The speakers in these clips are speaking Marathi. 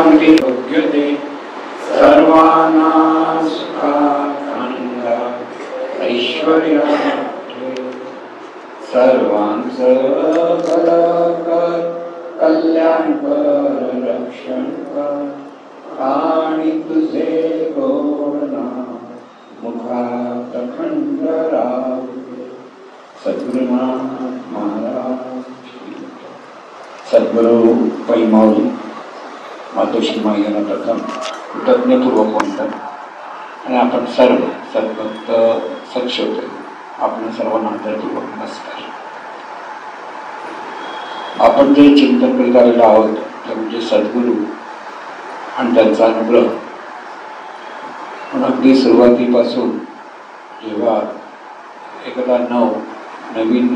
शांती योग्य दे सर्वांना सुखात आनंदात ऐश्वर्यात सर्वांचं भलं कर कल्याण कर रक्षण कर आणि तुझे गोड नाम मुखात अखंड राहू दे. सद्गुरुनाथ महाराज. सद्गुरु पैमावली मातोश्री माईंना प्रथम कृतज्ञपूर्वक म्हणतात आणि आपण सर्व सद्भक्त सत्श्रोते आपण सर्वांना आदरपूर्वक नमस्कार. आपण जे चिंतन करीत आलेलो आहोत ते म्हणजे सद्गुरू आणि त्यांचा अनुग्रह. पण अगदी सुरुवातीपासून जेव्हा एखादा नवीन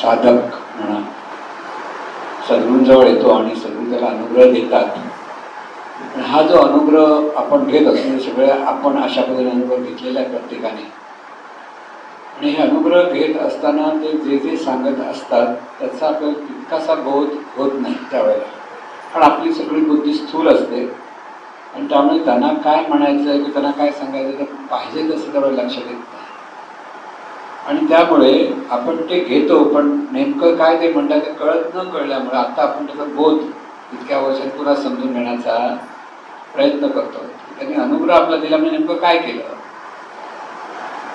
साधक म्हणा सद्गुरूंजवळ येतो आणि सद्गुरू त्याला अनुग्रह देतात, हा जो अनुग्रह आपण घेत असतो सगळे आपण अशा पद्धतीने अनुग्रह घेतलेला आहे प्रत्येकाने. आणि हे अनुग्रह घेत असताना ते जे जे सांगत असतात त्याचा आपल्याला तितकासा बोध होत नाही त्यावेळेला, कारण आपली सगळी बुद्धी स्थूल असते आणि त्यामुळे त्यांना काय म्हणायचं आहे की त्यांना काय सांगायचं तर पाहिजे तसं त्यावेळेला लक्षात येत नाही. आणि त्यामुळे आपण ते घेतो पण नेमकं काय ते म्हणतात ते कळत न कळल्यामुळे आता आपण त्याचा बोध इतक्या वर्षात पुन्हा समजून घेण्याचा प्रयत्न करतो. त्यांनी अनुग्रह आपला दिला म्हणजे नेमकं काय केलं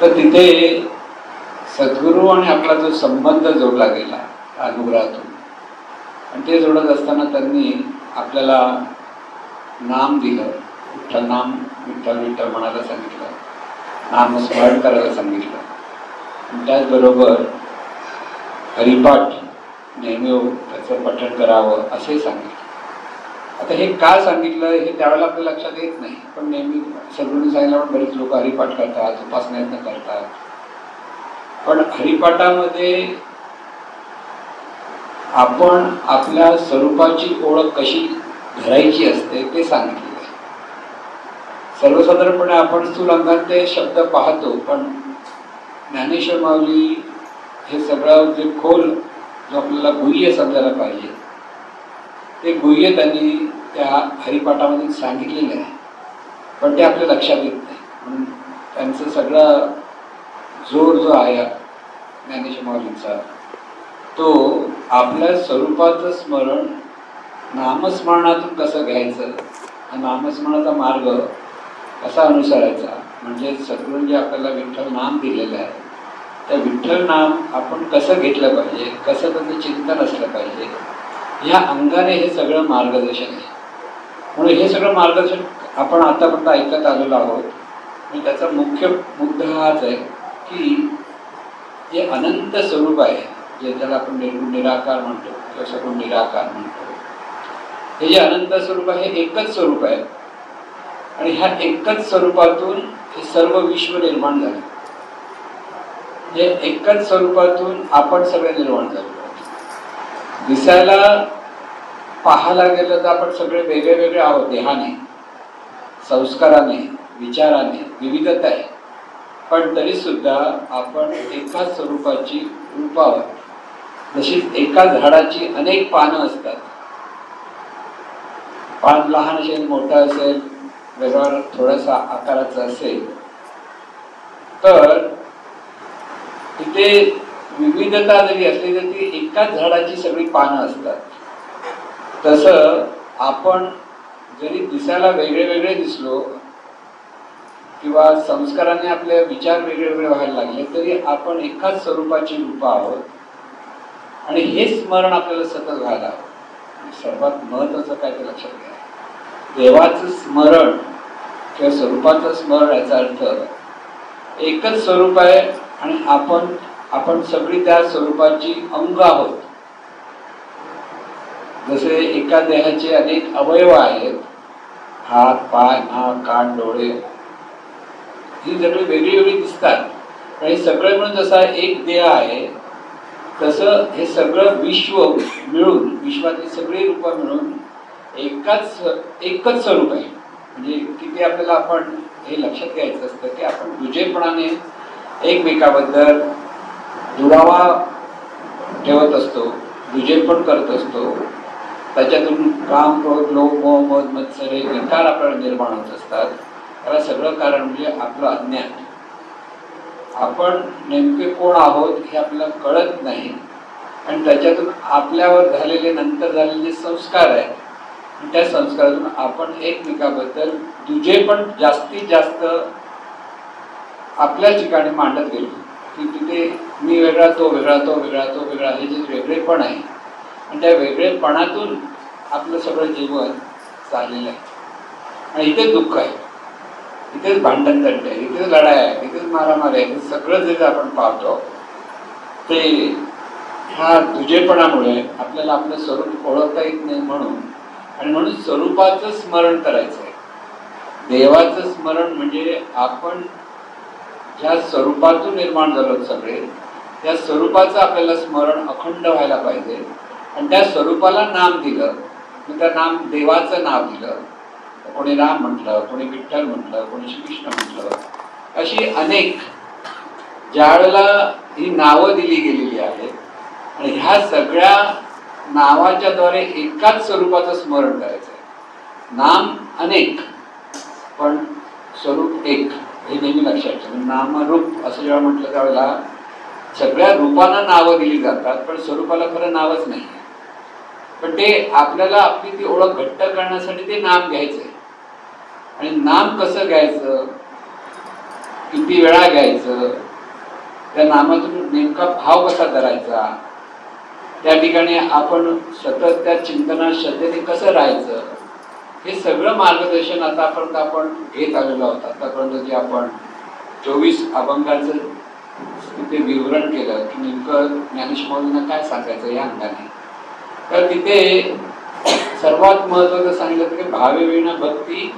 तर तिथे सद्गुरू आणि आपला जो संबंध जोडला गेला अनुग्रहातून, आणि ते जोडत असताना त्यांनी आपल्याला नाम दिलं. विठ्ठल नाम विठ्ठल विठ्ठल म्हणायला सांगितलं, नामस्मरण करायला सांगितलं. त्याचबरोबर हरिपाठ नेहमी त्याचं पठण करावं असे सांगितलं. आता हे का सांगितलं हे त्यावेळेला आपल्या लक्षात येत नाही, पण नेहमी सद्गुरूंनी सांगितल्यावर बरेच लोक हरिपाठ करतात, उपासना करतात. पण हरिपाठामध्ये आपण आपल्या स्वरूपाची ओळख कशी धरायची असते ते सांगितलेलं आहे. सर्वसाधारणपणे आपण स्थूल अंगात ते शब्द पाहतो, पण ज्ञानेश्वर माऊली हे सगळं जे खोल जो आपल्याला गुह्य समजायला पाहिजे ते गुह्य त्यांनी त्या हरिपाठामध्ये सांगितलेलं आहे, पण ते आपल्या लक्षात येत नाही. म्हणून त्यांचं सगळं जोर जो आहे ज्ञानेश्वर माऊलींचा तो आपल्या स्वरूपाचं स्मरण नामस्मरणातून कसं घ्यायचं, हा नामस्मरणाचा मार्ग कसा अनुसरायचा, म्हणजे सद्गुरूंनी आपल्याला विठ्ठल नाम दिलेलं आहे त्या विठ्ठल नाम आपण कसं घेतलं पाहिजे, कसं त्याचं चिंतन असलं पाहिजे, ह्या अंगाने हे सगळं मार्गदर्शन आहे. म्हणून हे सगळं मार्गदर्शन आपण आतापर्यंत ऐकत आलेलो आहोत. आणि त्याचा मुख्य मुद्दा हाच आहे की जे अनंत स्वरूप आहे, जे त्याला आपण निर्गुण निराकार म्हणतो किंवा सगुण निराकार म्हणतो, हे जे अनंत स्वरूप आहे हे एकच स्वरूप आहे. आणि ह्या एकच स्वरूपातून हे सर्व विश्व निर्माण झाले. हे एकच स्वरूपातून आपण सगळे निर्माण झालो. दिसायला पाहायला गेलं तर आपण सगळे वेगळे वेगळे आहोत, देहाने संस्काराने विचाराने विविधता आहे, पण तरी सुद्धा आपण एकाच स्वरूपाची रूप आहोत. जशी एका झाडाची अनेक पानं असतात, पान लहान असेल मोठं असेल वेगळा थोडासा आकाराचा असेल तर तिथे विविधता जरी असली तरी ती एकाच झाडाची सगळी पानं असतात. तसं आपण जरी दिसायला वेगळे वेगळे दिसलो किंवा संस्काराने आपले विचार वेगळे वेगळे व्हायला लागले तरी आपण एकाच स्वरूपाची रूप आहोत. आणि हे स्मरण आपल्याला सतत व्हायला हवं. सर्वात महत्त्वाचं काय ते लक्षात घ्या, देवाचं स्मरण किंवा स्वरूपाचं स्मरण याचा अर्थ एकच स्वरूप आहे आणि आपण सगळी त्या स्वरूपाची अंग आहोत. जसे एका देहाचे अनेक अवयव आहेत, हात पाय नाक कान डोळे, ही सगळी वेगळी वेगळी दिसतात आणि सगळे मिळून जसा एक देह आहे तसं हे सगळं विश्व मिळून विश्वातली सगळी रूपं मिळून एकच स्वरूप आहे. म्हणजे किती आपल्याला आपण हे लक्षात घ्यायचं असतं की आपण दुजेपणाने एकमेकाबद्दल दुरावा ठेवत असतो, दुजेपण करत असतो, त्याच्यातून काम, क्रोध, लोभ, मोह, मद, मत्सर हे विकार आपल्याला निर्माण होत असतात. त्याला सगळं कारण म्हणजे आपलं अज्ञान. आपण नेमके कोण आहोत हे आपल्याला कळत नाही आणि त्याच्यातून आपल्यावर झालेले नंतर झालेले संस्कार आहेत, त्या संस्कारातून आपण एकमेकाबद्दल तुझे पण जास्तीत जास्त आपल्या ठिकाणी मांडत गेलो की तिथे मी वेगळा, तो वेगळा, तो वेगळा, तो वेगळा, हे जे वेगळेपण आहे आणि त्या वेगळेपणातून आपलं सगळं जीवन चाललेलं आहे. आणि इथेच दुःख आहे, इथेच भांडण तंटे आहे, इथेच लढाई आहे, इथेच मारामारी आहे. सगळं जे आपण पाहतो ते ह्या तुझेपणामुळे आपल्याला आपलं स्वरूप ओळखता येत नाही आणि म्हणून स्वरूपाचं स्मरण करायचं आहे. देवाचं स्मरण म्हणजे आपण ज्या स्वरूपातून निर्माण झालो सगळे, त्या स्वरूपाचं आपल्याला स्मरण अखंड व्हायला पाहिजे. आणि त्या स्वरूपाला नाम दिलं, त्या नाम देवाचं नाव दिलं. कोणी राम म्हटलं, कोणी विठ्ठल म्हटलं, कोणी श्रीकृष्ण म्हटलं, अशी अनेक ज्या वेळेला ही नावं दिली गेलेली आहेत आणि ह्या सगळ्या नावाच्या द्वारे एकाच स्वरूपाचं स्मरण करायचं आहे. नाम अनेक पण स्वरूप एक, हे नेहमी लक्षात ठेवा. नामरूप असं जेव्हा म्हटलं त्यावेळेला सगळ्या रूपांना नावं दिली जातात पण स्वरूपाला खरं नावच नाही. पण ते आपल्याला आपली ती ओळख घट्ट करण्यासाठी ते नाम घ्यायचंय. आणि नाम कसं घ्यायचं, किती वेळा घ्यायचं, त्या नामातून नेमका भाव कसा करायचा, त्या ठिकाणी आपण सतत त्या चिंतनात श्रद्धेने कसं राहायचं, हे सगळं मार्गदर्शन आतापर्यंत आपण घेत आलेलो आहोत. आतापर्यंत जे आपण 24 अभंगाचं तिथे विवरण केलं की नेमकं ज्ञानेश्वरांना काय सांगायचं या अंगाने, तर तिथे सर्वात महत्वाचं सांगितलं की भावे विना भक्ती,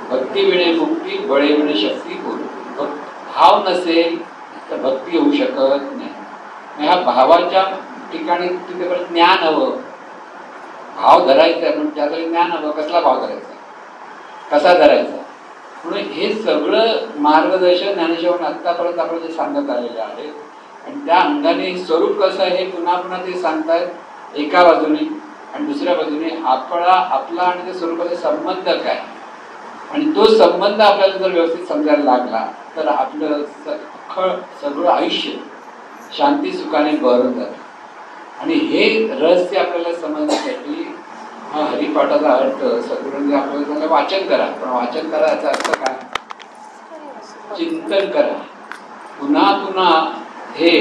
भक्ती विणे मुक्ती, बळे विणे शक्ती बोल. भाव नसेल तर भक्ती होऊ शकत नाही. ह्या भावाच्या ठिकाणी तिथे पण ज्ञान हवं. भाव धरायचा आहे पण त्याला ज्ञान हवं. कसला भाव धरायचा, कसा धरायचा, म्हणून हे सगळं मार्गदर्शन ज्ञानेश्वर आतापर्यंत आपण जे सांगत आलेले आहे. आणि त्या अंगाने स्वरूप कसं आहे हे पुन्हा पुन्हा ते सांगतायत एका बाजूने, आणि दुसऱ्या बाजूने आपला आणि त्या स्वरूपाचा संबंध काय, आणि तो संबंध आपल्याला जर व्यवस्थित समजायला लागला तर आपलं सगळं आयुष्य शांती सुखाने भरून जातं. आणि हे रहस्य आपल्याला समजण्यासाठी हा हरिपाठाचा अर्थ सद्गुरूंनी आपल्याला त्याला वाचन करा. पण वाचन करा याचा अर्थ काय, चिंतन करा. पुन्हा पुन्हा हे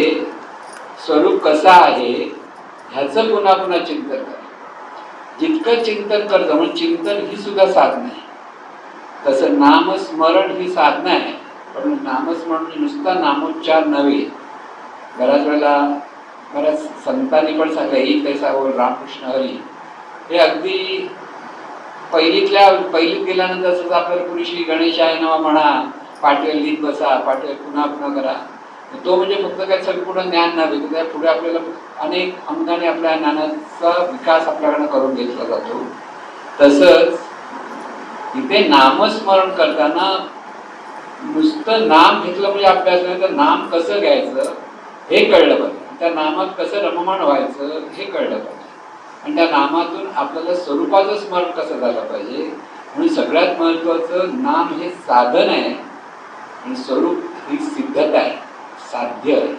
स्वरूप कसं आहे ह्याचं पुन्हा पुन्हा चिंतन करा. जितकं चिंतन करतं म्हणजे चिंतन ही सुद्धा साधना आहे. तसं नामस्मरण ही साधना आहे. पण नामस्मरण नुसता नामोच्चार नव्हे. बऱ्याच वेळेला बऱ्याच संतांनी पण सांगलं ही कैसा बोल रामकृष्ण हरी, हे अगदी पहिलीत गेल्यानंतर जसं आपल्याला पुढे श्री गणेशाय नमः म्हणा, पाठीवर लिहित बसा, पाठीवर पुन्हा पुन्हा करा. तो म्हणजे फक्त काय संपूर्ण ज्ञान नव्हे, त्या पुढे आपल्याला अनेक अंगाने आपल्या ज्ञानाचा विकास आपल्याकडनं करून घेतला जातो. तसंच इथे नामस्मरण करताना नुसतं नाम घेतलं म्हणजे अभ्यास नाही, तर नाम कसं घ्यायचं हे कळलं पाहिजे. त्या नामात कसं रममाण व्हायचं हे कळलं पाहिजे. आणि त्या नामातून आपल्याला स्वरूपाचं स्मरण कसं झालं पाहिजे. म्हणून सगळ्यात महत्वाचं नाम हे साधन आहे आणि स्वरूप ही सिद्धता आहे, साध्य आहे.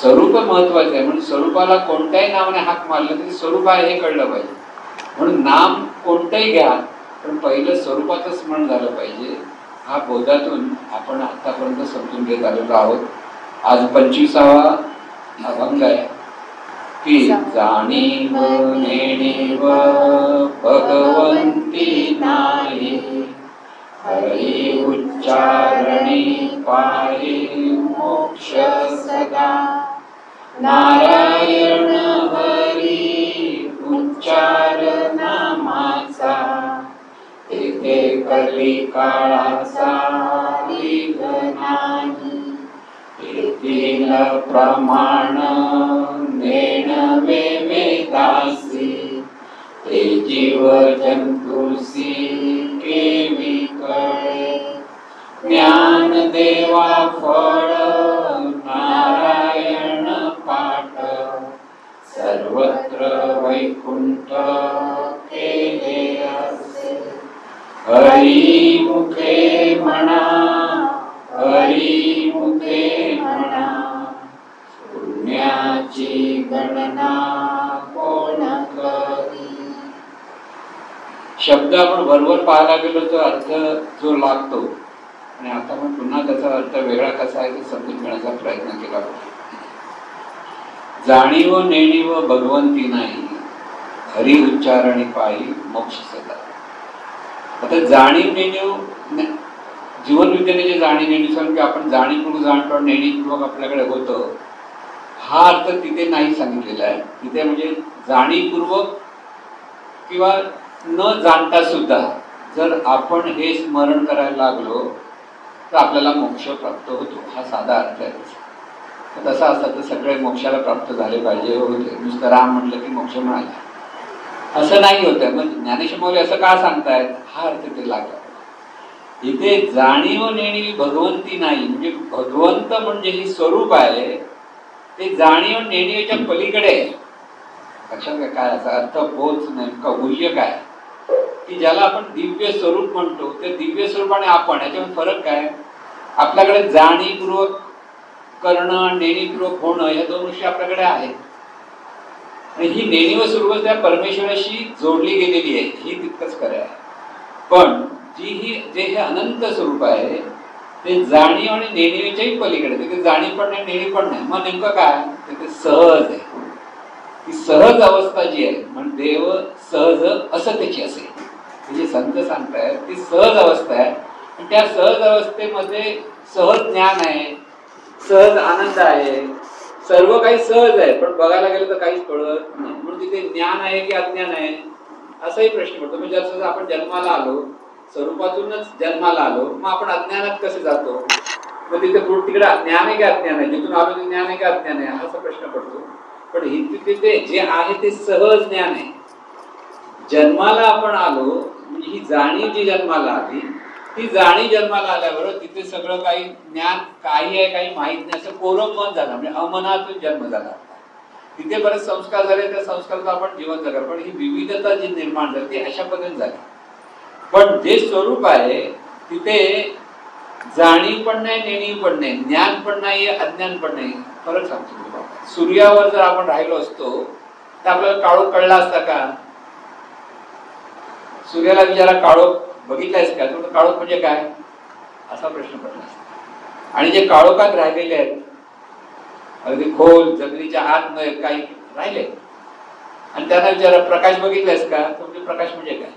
स्वरूप महत्वाचं आहे. म्हणून स्वरूपाला कोणत्याही नावाने हाक मारलं तरी स्वरूप आहे हे कळलं पाहिजे. म्हणून नाम कोणतंही घ्या पण पहिलं स्वरूपाचं स्मरण झालं पाहिजे. हा बोधातून आपण आतापर्यंत समजून घेत आलेलो आहोत. आज 25वा अभंग आहे की जाणीव नेणीव भगवंती नाही, हरी उच्चारणी पाहे मोक्ष सदा. नारायण हरी उच्चार नामाचा, तेथे कली काळाचा विघ नाही. तेथील प्रमाण नेणवे वेदासी, ते जीव जंतुसी केवी कळे. ज्ञान देवा फळ नारायण पाठ, सर्वत्र वैकुंठ हरी मुखे म्हणा, हरी मुखे म्हणा, पुण्याची गणना कोण करी. शब्द आपण बरोबर पाहायला गेलो तर अर्थ जो लागतो, आणि आता आपण पुन्हा त्याचा अर्थ वेगळा कसा आहे ते समजून घेण्याचा प्रयत्न केला पाहिजे. जाणीव नेणीव भगवंती नाही, हरी उच्चारणी पायी मोक्ष सदा. आता जाणीव नेणीव, जीवनविद्येने जे जाणीव नेणीव सांग की आपण जाणीवपूर्वक जाणतो, नेणीवपूर्वक आपल्याकडे होतं, हा अर्थ तिथे नाही सांगितलेला आहे. तिथे म्हणजे जाणीवपूर्वक किंवा न जाणता सुद्धा जर आपण हे स्मरण करायला लागलो तर आपल्याला मोक्ष प्राप्त होतो, हा साधा अर्थ आहे. तसा असता तर सगळे मोक्षाला प्राप्त झाले पाहिजे होते, नुसतं राम म्हटलं की मोक्ष मिळाला, असं नाही होतं. मग ज्ञानेश्वर माऊली असं का सांगतायत, हा अर्थ ते लागला. इथे जाणीव नेणीव भगवंती नाही, म्हणजे भगवंत म्हणजे ही स्वरूप आहे, ते जाणीव नेणीवेच्या पलीकडे आहे. लक्षात घ्या काय असा अर्थ पोच नेमका गुह्य काय, की ज्याला आपण दिव्य स्वरूप म्हणतो, ते दिव्य स्वरूप आणि आपण याच्यामध्ये फरक काय. आपल्याकडे जाणीवपूर्वक करणं, नेणीवपूर्वक होणं, या दोन गोष्टी आपल्याकडे आहेत. आणि ही नेणीव स्वरूप त्या परमेश्वराशी जोडली गेलेली आहे, ही तितकंच खरं आहे. पण जे हे अनंत स्वरूप आहे ते जाणीव आणि नेणीवेच्याही पलीकडे, तिथे जाणीव पण नाही, नेणीव पण नाही. मग नेमकं काय, तिथे सहज आहे. ती सहज अवस्था जी आहे, म्हणजे देव सहज असं त्याची असेल, म्हणजे संत सांगतायत ती सहज अवस्था आहे. आणि त्या सहज अवस्थेमध्ये सहज ज्ञान आहे, सहज आनंद आहे, सर्व काही सहज आहे. पण बघायला गेलं तर काहीच कळत नाही. म्हणून तिथे ज्ञान आहे की अज्ञान आहे असाही प्रश्न पडतो. म्हणजे जसं आपण जन्माला आलो, स्वरूपातूनच जन्माला आलो, मग आपण अज्ञानात कसे जातो. मग तिथे तिकडे ज्ञान आहे की अज्ञान आहे, जिथून आलो ते ज्ञान आहे की अज्ञान आहे असा प्रश्न पडतो. पण तिथे जे आहे ते सहज ज्ञान आहे. जन्माला आपण आलो म्हणजे ही जाणीव जी जन्माला आली, ती जाणीव जन्माला आल्याबरोबर तिथे सगळं काही ज्ञान काही आहे काही माहीत नाही असं कोरम मन झालं, म्हणजे अमनातून जन्म झाला. तिथे बरेच संस्कार झाले, त्या संस्कारात आपण जीवन जगलं. पण ही विविधता जी निर्माण झाली ती अशा पद्धतीने झाली. पण जे स्वरूप आहे तिथे जाणीव पण नाही, नेणीव पण नाही, ज्ञान पण नाही, अज्ञान पण नाही. फरक सांगतो तुम्हाला. सूर्यावर जर आपण राहिलो असतो तर आपल्याला काळोख कळला असता का. सूर्याला विचारा काळोख बघितलायस का, तर काळोख म्हणजे काय असा प्रश्न पडला असता. आणि जे काळोखात राहिलेले आहेत, अगदी खोल जमिनीच्या आतमध्ये काही राहिले, आणि त्यांना विचारा प्रकाश बघितलायस का, तर म्हणजे प्रकाश म्हणजे काय.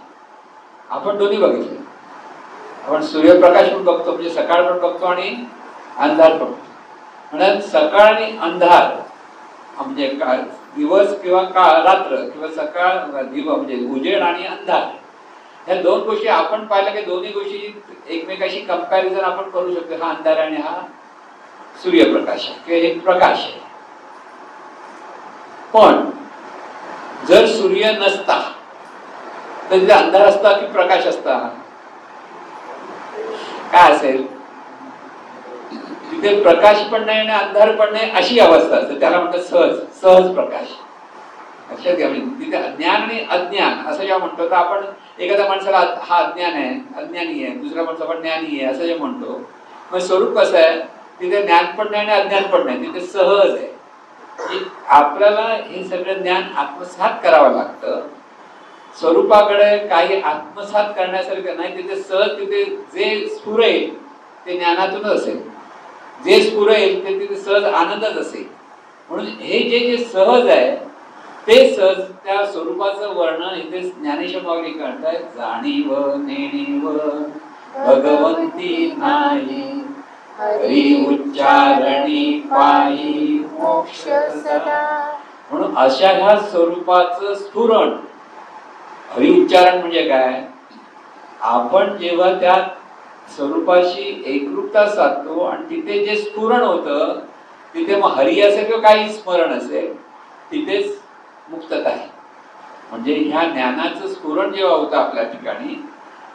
आपण दोन्ही बघितले. आपण सूर्यप्रकाश पण बघतो, म्हणजे सकाळ पण बघतो आणि अंधार पण. म्हणजे सकाळ आणि अंधार म्हणजे दिवस किंवा रात्र, किंवा सकाळ दिवस म्हणजे उजेड आणि अंधार, ह्या दोन गोष्टी आपण पाहिल्या की दोन्ही गोष्टी एकमेकाशी कंपॅरिझन आपण करू शकतो. हा अंधार आणि हा सूर्यप्रकाश आहे किंवा एक प्रकाश आहे. पण जर सूर्य नसता तर तिथे अंधार असता की प्रकाश असता, काय असेल. तिथे प्रकाश पण नाही आणि अंधार पण नाही अशी अवस्था असते, त्याला म्हणतात सहज, सहज प्रकाश. लक्षात घ्या. म्हणजे तिथे ज्ञान आणि अज्ञान असं जेव्हा म्हणतो तर आपण एखाद्या माणसाला हा अज्ञान आहे, अज्ञानी आहे, दुसऱ्या माणसाला आपण ज्ञानी आहे असं जे म्हणतो. मग स्वरूप कसं आहे, तिथे ज्ञान पण नाही आणि अज्ञान पण नाही, तिथे सहज आहे. आपल्याला हे सगळं ज्ञान आत्मसात करावं लागतं. स्वरूपाकडे काही आत्मसात करण्यासारखं नाही. तिथे सहज, तिथे जे स्फुरेल ते ज्ञानातूनच असेल, जे स्फुरेल ते तिथे सहज आनंदच असेल. म्हणून हे जे सहज आहे ते सहज त्या स्वरूपाचं वर्णन इथे ज्ञानेश्वर माऊली करतायत. जाणीव नेणीव भगवंती नाही, हरी उच्चारणी पायी मोक्ष सदा. म्हणून अशा ह्या स्वरूपाचं स्फुरण. हरी उच्चारण म्हणजे काय, आपण जेव्हा त्या स्वरूपाशी एकरूपता साधतो आणि तिथे जे स्फुरण होतं, तिथे मग हरी असेल किंवा काही स्मरण असेल, तिथेच मुक्तता आहे. म्हणजे ह्या ज्ञानाचं स्फुरण जेव्हा होतं आपल्या ठिकाणी,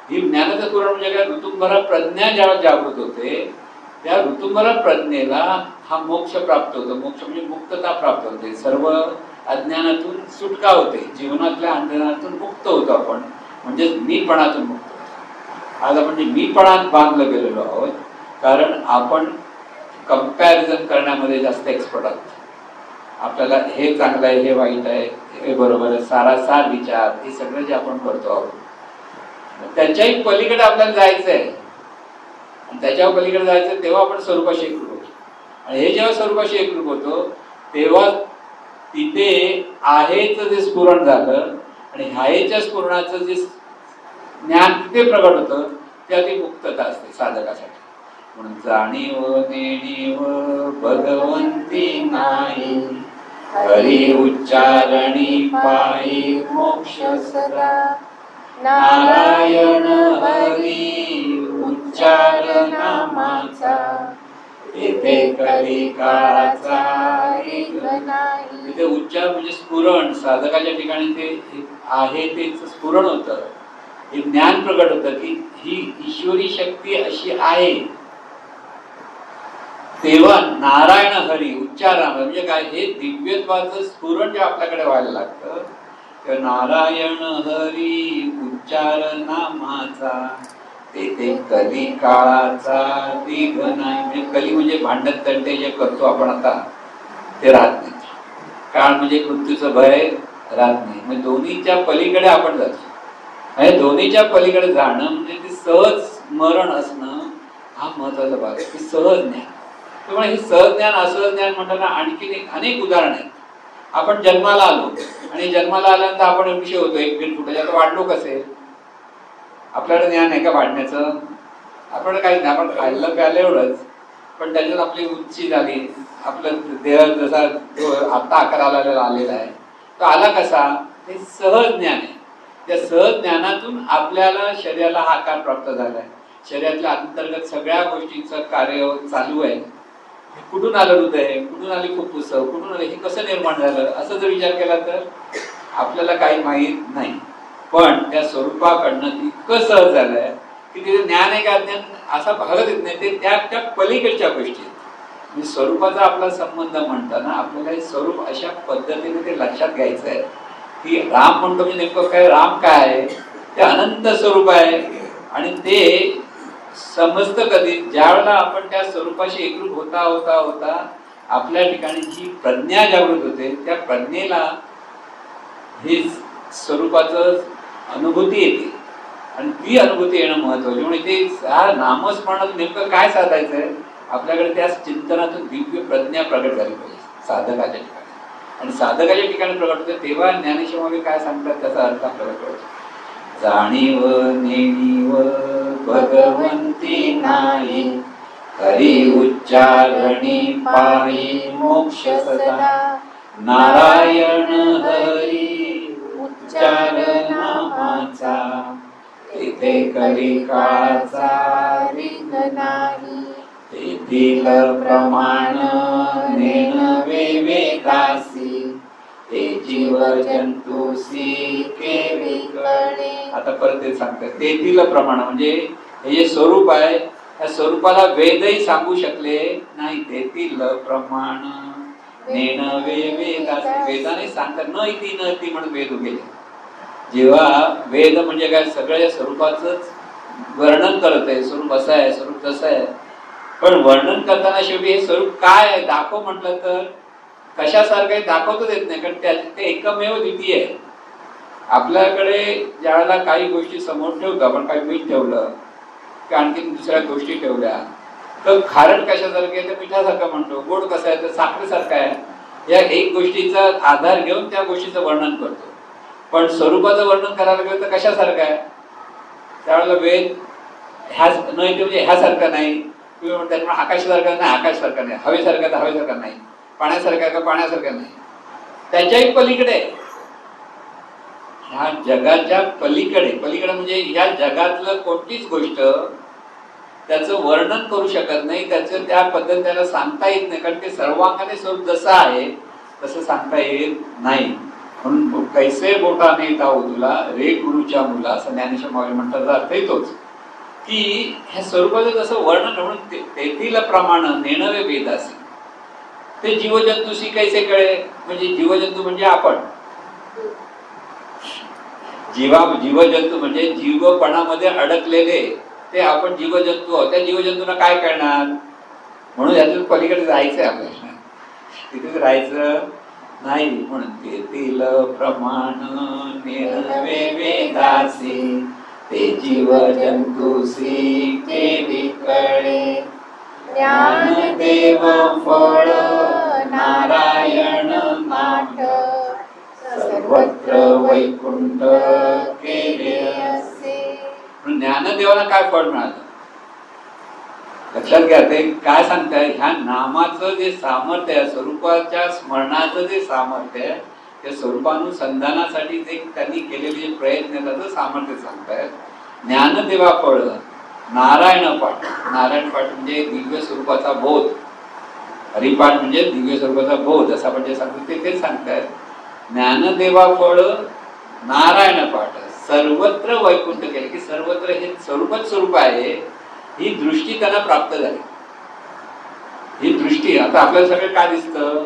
ही ज्ञानाचं स्फुरण म्हणजे काय, ऋतुंभरा प्रज्ञा जेव्हा जागृत होते, त्या ऋतुंभरा प्रज्ञेला हा मोक्ष प्राप्त होतो. मोक्ष म्हणजे मुक्तता प्राप्त होते, सर्व अज्ञानातून सुटका होते, जीवनातल्या अंधनातून मुक्त होतो आपण, म्हणजे मीपणातून मुक्त होतो. आज आपण मीपणात बांधलं गेलेलो आहोत, कारण आपण कंपॅरिझन करण्यामध्ये जास्त एक्सपर्ट आहोत. आपल्याला हे चांगलं आहे, हे वाईट आहे, हे बरोबर आहे, सारासार विचार, हे सगळं जे आपण करतो आहोत, त्याच्याही पलीकडे आपल्याला जायचं आहे. आणि त्याच्या पलीकडे जायचं तेव्हा आपण स्वरूपाशी एकरूप होतो. आणि हे जेव्हा स्वरूपाशी एकरूप होतो तेव्हा तिथे आहेचं जे स्फुरण झालं आणि हायेच्या स्फुरणाचं जे ज्ञान तिथे प्रगट होतं, त्या ती मुक्तता असते साधकासाठी. म्हणून जाणीव नेणीव भगवंती नाही, हरी उच्चारणी पायी मोक्ष सदा. नारायण हरी उच्चार नामाचा, येथे कली काळाचा तिथे उच्चार म्हणजे स्फुरण. साधकाच्या ठिकाणी ते आहे तेच स्फुरण होतं, हे ज्ञान प्रगट होतं की ही ईश्वरी शक्ती अशी आहे. तेव्हा नारायण हरी उच्चार म्हणजे काय, हे दिव्यत्वाचं स्फुरण जे आपल्याकडे व्हायला लागतं, तेव्हा नारायण हरी उच्चार नामाचा, तेथे कली काळाचा दिग नाही. म्हणजे कली म्हणजे भांडण तंटे जे करतो आपण आता, ते राहत नाही. काळ म्हणजे मृत्यूचं भय राहत नाही. म्हणजे दोन्हीच्या पलीकडे आपण जातो. आणि दोन्हीच्या पलीकडे जाणं म्हणजे ते सहज स्मरण असणं, हा महत्वाचा भाग आहे. सहज ज्ञान. त्यामुळे हे सहज ज्ञान असहज ज्ञान म्हणताना आणखी अनेक उदाहरण आहेत. आपण जन्माला आलो आणि जन्माला आल्यानंतर आपण विषय होतो 1-1.5 फुटाचा, तर वाढलो कसे? आपल्याकडे ज्ञान आहे का वाढण्याचं? आपल्याकडे काहीच नाही. आपण खाल्लं प्यायलं एवढंच, पण त्याच्यात आपली उंची झाली, आपलं देह जसा आता आकाराला आलेला आहे, तो आला कसा? हे सहज ज्ञान आहे. त्या सहज ज्ञानातून आपल्याला शरीराला हा आकार प्राप्त झाला आहे. शरीरातल्या अंतर्गत सगळ्या गोष्टींचं कार्य चालू आहे. कुठून आलं हृदय, कुठून आली फुफ्फुस, कुठून आलं, हे कसं निर्माण झालं, असं जर विचार केला तर आपल्याला काही माहीत नाही. पण त्या स्वरूपाकडनं इतकं सहज झालंय की तिथे ज्ञान आहे का अज्ञान असा भागच येत नाही. ते त्या पलीकडच्या गोष्टी आहेत. स्वरूपाचा आपला संबंध म्हणताना आपल्याला हे स्वरूप अशा पद्धतीने ते लक्षात घ्यायचं आहे की राम म्हणतो म्हणजे नेमकं काय, राम काय आहे? ते अनंत स्वरूप आहे. आणि ते समजतं कधी, ज्या वेळेला आपण त्या स्वरूपाशी एकरूप होता होता होता आपल्या ठिकाणी जी प्रज्ञा जागृत होते, त्या प्रज्ञेला हे स्वरूपाचं अनुभूती येते. आणि ती अनुभूती येणं महत्वाची. म्हणजे ते नामस्मरणात नेमकं काय साधायचंय, आपल्याकडे त्या चिंतनातून दिव्य प्रज्ञा प्रगट झाली पाहिजे साधकाच्या ठिकाणी. आणि साधकाच्या ठिकाणी प्रगट होते तेव्हा ज्ञानेश्वर काय सांगतात त्याचा अर्थ आपल्याला कळतो. जाणीव नेणीव भगवंती नाही, हरी उच्चारणी पायी मोक्ष सदा. नारायण हरी उच्चार नामाचा, तेथे कली काळाचा रिग नाही. तेथील प्रमाण नेणवे वेदासी, ते जीव जंतुसी केवी कळे. आता परत ते सांगतात, तेथील प्रमाण म्हणजे हे जे स्वरूप आहे त्या स्वरूपाला वेदही सांगू शकले नाही. तेथील प्रमाण नेणवे वेदासी, वेदाने सांगतात न इति न इति म्हणून वेद उगेले. जेव्हा वेद म्हणजे काय, सगळ्या स्वरूपाचंच वर्णन करत आहे. स्वरूप असं आहे, स्वरूप तसं आहे. पण वर्णन करताना शेवटी हे स्वरूप काय आहे दाखव म्हटलं तर कशासारखं आहे दाखवतच येत नाही. कारण ते एकमेव द्वितीय आहे. आपल्याकडे ज्या वेळेला काही गोष्टी समोर ठेवतो आपण, काही मीठ ठेवलं की आणखी दुसऱ्या गोष्टी ठेवल्या, तर खारट कशासारखं आहे तर मिठासारखं म्हणतो, गोड कसं आहे तर साखरेसारखं आहे. या एक गोष्टीचा आधार घेऊन त्या गोष्टीचं वर्णन करतो. पण स्वरूपाचं वर्णन करायला गेलं तर कशासारखं आहे, त्यावेळेला वेद ह्या न इथे म्हणजे ह्यासारखं नाही, त्यामुळे आकाशासारखं नाही आकाशासारखं नाही, हवेसारखं तर हवेसारखं नाही, पाण्यासारखं का पाण्यासारखं नाही, त्याच्याही पलीकडे, ह्या जगाच्या पलीकडे. पलीकडे म्हणजे ह्या जगातलं कोणतीच गोष्ट त्याचं वर्णन करू शकत नाही, त्याचं त्या पद्धतीने त्याला सांगता येत नाही. कारण ते सर्वांगाने स्वरूप जसं आहे तसं सांगता येत नाही. म्हणून कैसे बोटाने दाऊ तुला रे गुरुच्या मुला, असं ज्ञानेश्वर माऊली म्हणतात. अर्थ तोच की ह्या स्वरूपाचं जसं वर्णन म्हणून तेथील प्रमाण नेणवे वेदासी, ते जीवजंतूशी कैसे कळे. म्हणजे जीवजंतू म्हणजे आपण, जीवजंतू म्हणजे जीवपणामध्ये अडकलेले ते आपण जीवजंतू आहोत, त्या जीवजंतूंना काय करणार? म्हणून यातून पलीकडे जायचंय आपल्याला, तिथेच राहायचं नाही. म्हणून तेथील प्रमाण निर्वे वेदासी, ते जीवजंतूसी केली कळे. ज्ञानदेव फळ नारायण नाथ, सर्वत्र वैकुंठ केले असे. ज्ञानदेवाला काय फळ मिळालं? लक्षात घ्या, ते काय सांगताय? ह्या नामाचं जे सामर्थ्य आहे, स्वरूपाच्या स्मरणाचं जे सामर्थ्य आहे, त्या स्वरूपानुसंधानासाठी जे त्यांनी केलेले जे प्रयत्न आहे त्याचं सामर्थ्य सांगतायत. ज्ञानदेवा फळ नारायण पाठ. नारायण पाठ म्हणजे दिव्य स्वरूपाचा बोध, हरिपाठ म्हणजे दिव्य स्वरूपाचा बोध, असं आपण जे सांगतो ते सांगतायत. ज्ञानदेवा फळ नारायण पाठ, सर्वत्र वैकुंठ केले, की सर्वत्र हे स्वरूपच स्वरूप आहे, ही दृष्टी त्यांना प्राप्त झाली. ही दृष्टी आता आपल्याला सगळं काय दिसतं?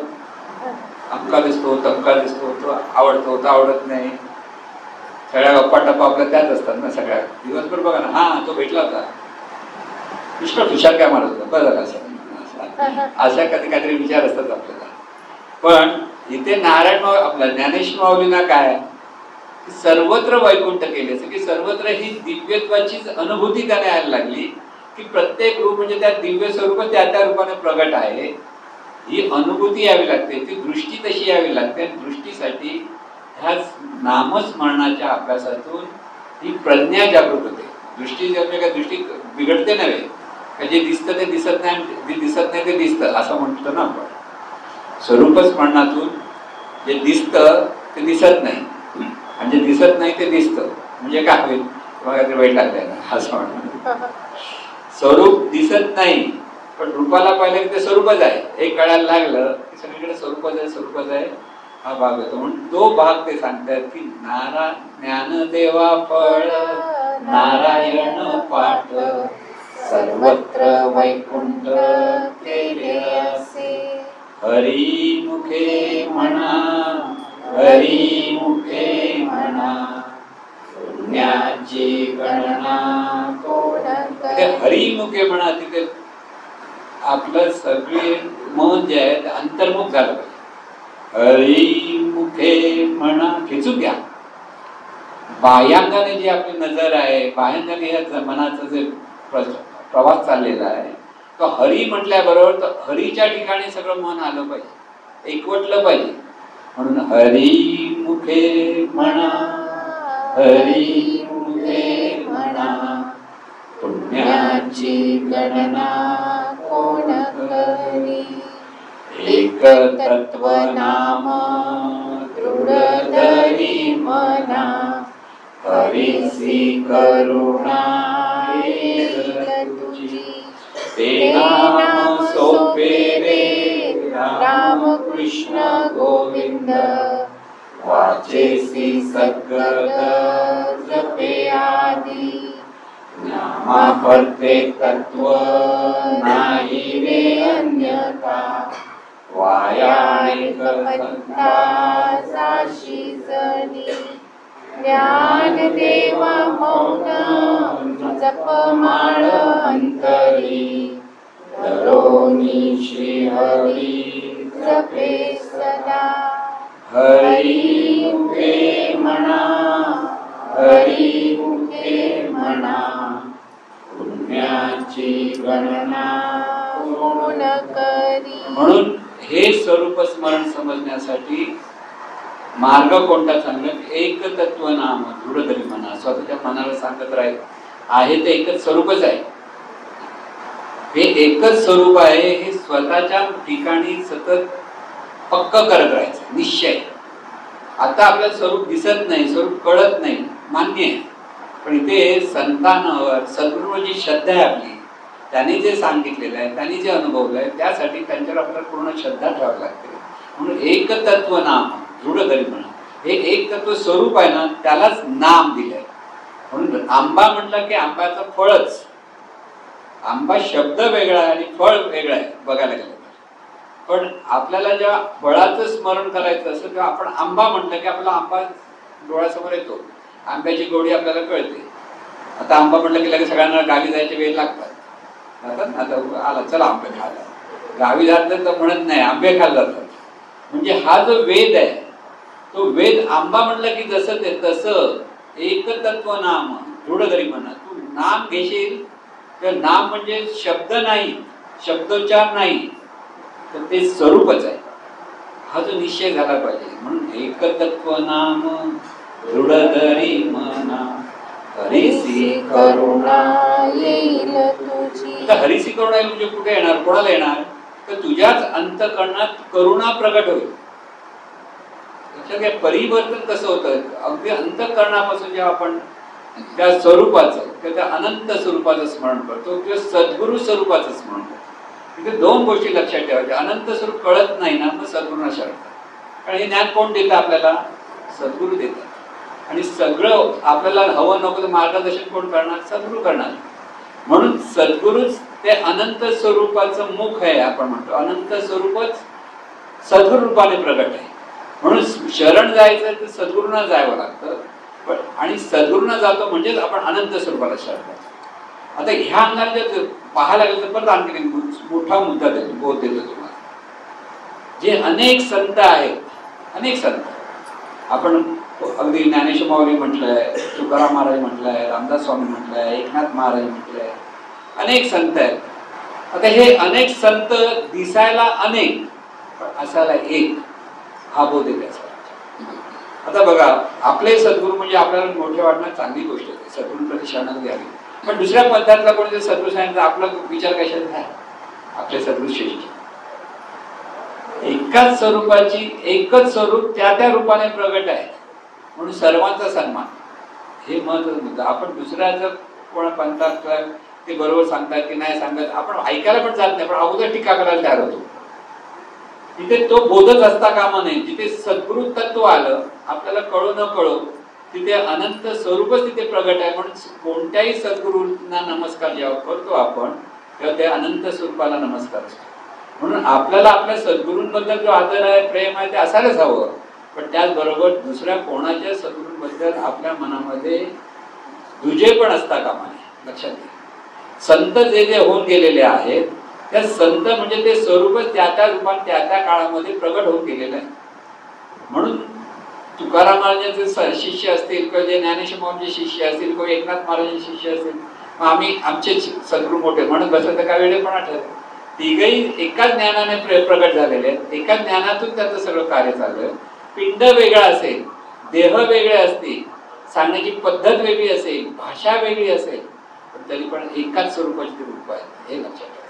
अमका दिसतो, तमका दिसतो, तो आवडतो, तो आवडत नाही, सगळ्या गप्पा टप्पा आपल्या त्याच असतात ना. सगळ्या दिवसभर बघा ना, हा तो भेटला होता, पुष्कळ हुशार काय मारत होता, बरं असं अशा कधी काहीतरी विचार असतात आपल्याला. पण इथे नारायण आपला ज्ञानेश माऊलींना काय, सर्वत्र वैकुंठ केले, की सर्वत्र ही दिव्यत्वाचीच अनुभूती त्याने यायला लागली, की प्रत्येक रूप म्हणजे त्या दिव्य स्वरूप त्या त्या रूपाने प्रगट आहे, ही अनुभूती यावी लागते, ती दृष्टी तशी यावी लागते. दृष्टीसाठी ह्या नामस्मरणाच्या अभ्यासातून ही प्रज्ञा जागृत होते. दृष्टी काय दृष्टी बिघडते नव्हे, जे दिसतं ते दिसत नाही, जे दिसत नाही ते दिसतं असं म्हणतो ना आपण. स्वरूप स्मरणातून जे दिसतं ते दिसत नाही, आणि जे दिसत नाही ते दिसतं. म्हणजे काय होईल? काहीतरी वाईट लागलंय ना असं म्हणणं. स्वरूप दिसत नाही, पण रूपाला पाहिलं की ते स्वरूपच आहे हे कळायला लागलं की सगळीकडे स्वरूपच आहे, स्वरूपच आहे हा भाग येतो. म्हणून तो भाग ते सांगतात की ज्ञानदेवा फळ नारायण पाठ, सर्वत्र वैकुंठ केले असे. हरी मुखे म्हणा, हरी मुखे म्हणा, पुण्याची गणना कोण करे. हरी मुखे म्हणा, तिथे आपलं सगळे मन जे आहे ते अंतर्मुख झालं पाहिजे. हरी मुखे म्हणा, खेचून घ्या. बाह्यांगाने जी आपली नजर आहे, बाह्यांगाने या मनाचा जे प्रवास चाललेला आहे, तो हरी म्हटल्याबरोबर तर हरीच्या ठिकाणी सगळं मन आलं पाहिजे, एकवटलं पाहिजे. म्हणून हरी मुखे म्हणा, हरी मुखे म्हणा, पुण्याची गणना कोण करी. एक तत्व नाम दृढ धरी मना, हरीसी करुणा एक तुझी. ते नाम सोपे रे राम कृष्ण गोविंद, वाचेसी सद्गत जपे आदी. नामा परते तत्व नाही रे अन्यथा, वायाळी कपंता साशी जनी. ज्ञानदेवा मौन जपमाळ अंतरी, धरोनी श्री हरी जपे सदा. हरी मुखे म्हणा, हरी मुखे म्हणा, पुण्याची गणना कोण करी. म्हणून हे स्वरूप स्मरण समजण्यासाठी मार्ग कोणता सांगला? एक तत्व नाम दृढ धरी म्हणा. स्वतःच्या मनाला सांगत राहील आहे ते एकच स्वरूपच आहे, हे एकच स्वरूप आहे, हे स्वतःच्या ठिकाणी सतत पक्क करत राहायचं निश्चय. आता आपलं स्वरूप दिसत नाही, स्वरूप कळत नाही, मान्य आहे, पण इथे संतांवर सद्गुरूवर जी श्रद्धा आहे आपली, त्यांनी जे सांगितलेलं आहे, त्यांनी जे अनुभवलं आहे, त्यासाठी त्यांच्यावर आपल्याला पूर्ण श्रद्धा ठेवावी लागते. म्हणून एक तत्व नाम दृढ धरी म्हणा, हे एक तत्व स्वरूप आहे ना, त्यालाच नाम दिलंय. म्हणून आंबा म्हटलं की आंब्याचं फळच, आंबा शब्द वेगळा आहे आणि फळ वेगळं आहे बघायला गेलं. पण आपल्याला जेव्हा फळाचं स्मरण करायचं असं तेव्हा आपण आंबा म्हटलं की आपला आंबा डोळ्यासमोर येतो, आंब्याची गोडी आपल्याला कळते. आता आंबा म्हटलं की लगेच सगळ्यांना गावी जायचे वेळ लागतात. आता आला चला आंबे खायला, गावी जातात तर म्हणत नाही, आंबे खायला जातात. म्हणजे हा जो वेद आहे तो वेद आंबा म्हटलं की जसं ते तसं एकतत्व नाम दृढ धरी म्हणा. तू नाम घेशील तर नाम म्हणजे शब्द नाही, शब्दोच्चार नाही, तर ते स्वरूपच आहे. हा जो निश्चय झाला पाहिजे. म्हणून एकतत्व नाम दृढ धरी म्हणा, हरिसी करुणा येईल तुझी. आता हरिसी करुणा येईल म्हणजे कुठे येणार, कोणाला येणार, तर तुझ्याच अंतःकरणात करुणा प्रगट होईल. परिवर्तन कसं होतं, अगदी अंतःकरणापासून जेव्हा आपण त्या स्वरूपाचं किंवा त्या अनंत स्वरूपाचं स्मरण करतो किंवा सद्गुरु स्वरूपाचं स्मरण करतो, तिथे दोन गोष्टी लक्षात ठेवायच्या. अनंत स्वरूप कळत नाही ना, मग सद्गुरूंना शरणतात. कारण हे ज्ञान कोण देतं आपल्याला, सद्गुरू देतात. आणि सगळं आपल्याला हवं नको ते मार्गदर्शन कोण करणार, सद्गुरू करणार. म्हणून सद्गुरूच ते अनंत स्वरूपाचं मुख आहे. आपण म्हणतो अनंत स्वरूपच सद्गुरू रूपाने प्रगट आहे. म्हणून शरण जायचं तर सद्गुरूंना जावं लागतं. पण आणि सद्गुरूंना जातो म्हणजेच आपण अनंत स्वरूपाला शरण जातो. आता ह्या अंगाने जर पाहायला लागेल तर परत आणखी मोठा मुद्दा देतो, बोध देतो तुम्हाला. जे अनेक संत आहेत, अनेक संत आपण अगदी ज्ञानेश्वर माऊली म्हटलंय, तुकाराम महाराज म्हटलंय, रामदास स्वामी म्हटलंय, एकनाथ महाराज म्हटलंय, अनेक संत आहेत. आता हे अनेक संत दिसायला अनेक पण असायला एक, हा बोध आहे त्याचा. आता बघा, आपले सद्गुरू म्हणजे आपल्याला मोठे वाटणं चांगली गोष्ट आहे, सद्गुरूंप्रती शरण घ्यावी. पण दुसऱ्या पद्धतीला कोणी सद्गुरू सांगितलं आपला विचार कशात आहे, आपले सद्गुरू श्रेष्ठ. एकाच स्वरूपाची एकच स्वरूप त्या त्या रूपाने प्रगट आहे म्हणून सर्वांचा सन्मान, हे महत्त्वाचं मुद्दा. आपण दुसऱ्याचं कोणा पंथात ते बरोबर सांगतात की नाही सांगत, आपण ऐकायला पण जात नाही, पण अगोदर टीका करायला तयार होतो. तिथे तो बोधच असता कामा नये. जिथे सद्गुरु तत्व आलं आपल्याला कळो न कळो, तिथे अनंत स्वरूपच तिथे प्रगट आहे. म्हणून कोणत्याही सद्गुरूंना नमस्कार जेव्हा करतो आपण तेव्हा त्या अनंत स्वरूपाला नमस्कार असतो. म्हणून आपल्याला आपल्या सद्गुरूंबद्दल जो आदर आहे, प्रेम आहे, ते असायलाच हवं. पण त्याचबरोबर दुसऱ्या कोणाच्या सद्गुरूंबद्दल आपल्या मनामध्ये दुजे पण असता कामा नये. लक्षात घ्या, संत जे जे होऊन गेलेले आहेत त्या संत म्हणजे ते स्वरूपच त्या त्या रूपात त्या त्या काळामध्ये प्रगट होऊन गेलेलं आहे. म्हणून तुकाराम महाराजांचे शिष्य असतील किंवा जे ज्ञानेश्वर माऊलीचे शिष्य असतील किंवा एकनाथ महाराजांचे शिष्य असतील, मग आम्ही आमचे सद्गुरू मोठे म्हणत बसलं तर काय वेळेपणा ठरत. तिघही एकाच ज्ञानाने प्रगट झालेले आहेत, एकाच ज्ञानातून त्याचं सगळं कार्य चाललंय. पिंड वेगळा असेल, देह वेगळे असतील, सांगण्याची पद्धत वेगळी असेल, भाषा वेगळी असेल, पण तरी पण एकाच स्वरूपाचे ते रूप आहे, हे लक्षात ठेवायचं.